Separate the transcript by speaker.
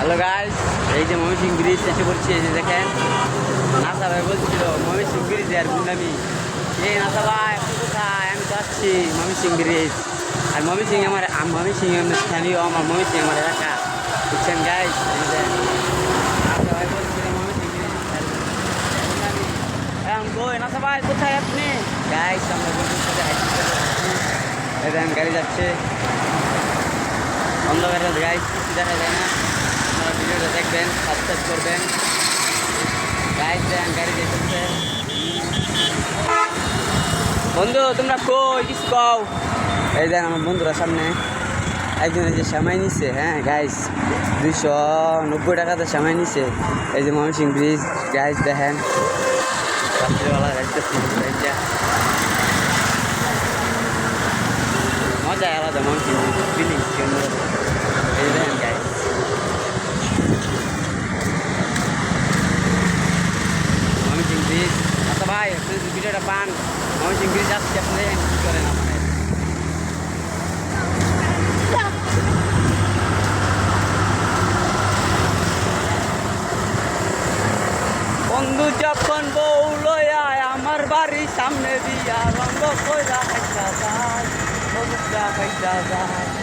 Speaker 1: Hello guys, এই যে Mymensingh bridge এসে পড়ছি। এই যে দেখেন, নাসা ভাই বলছিল ময়মনসিং ব্রিজ আর গুন্ডামি। এই নাসা ভাই আপনি কোথায়? আমি তো আসছি ময়মনসিং ব্রিজ। আর ময়মনসিং আমার স্থানীয়, আমার ময়মনসিং আমার এলাকা, বুঝছেন গাইস? নাসা ভাই বলছিল ময়মনসিং ব্রিজ আর গুন্ডামি। কই নাসা ভাই কোথায় আপনি? গাইস আমরা বন্ধুর সাথে দেখেন গাড়ি যাচ্ছে অন্ধকারে গাইস, কিছু দেখা যায় না। আপনারা ভিডিওটা দেখবেন, সাবস্ক্রাইব করবেন গাইস। দেন গাড়ি যেতেছে। বন্ধু তোমরা কই কিছু কও? এই দেন আমার বন্ধুরা সামনে একজন এই যে সামাই নিচ্ছে। হ্যাঁ গাইস, 290 টাকাতে সামাই নিচ্ছে। এই যে ময়মনসিং ব্রিজ গাইস দেখেন, রাত্রিবেলা যাইতেছি। মজা আলাদা ময়মনসিং ব্রিজ ফিলিংস জন্য। এই দেখেন গাইস, ময়মনসিং ব্রিজ। আচ্ছা ভাই আপনি যদি ভিডিওটা পান, ময়মনসিং ব্রিজ আসছে, আপনি দেখেন কী করেন আমাদের। বন্ধু যখন বউ লয়া আমার বাড়ির সামনে দিয়া রঙ্গ কইরা খাইতা যায়, যায়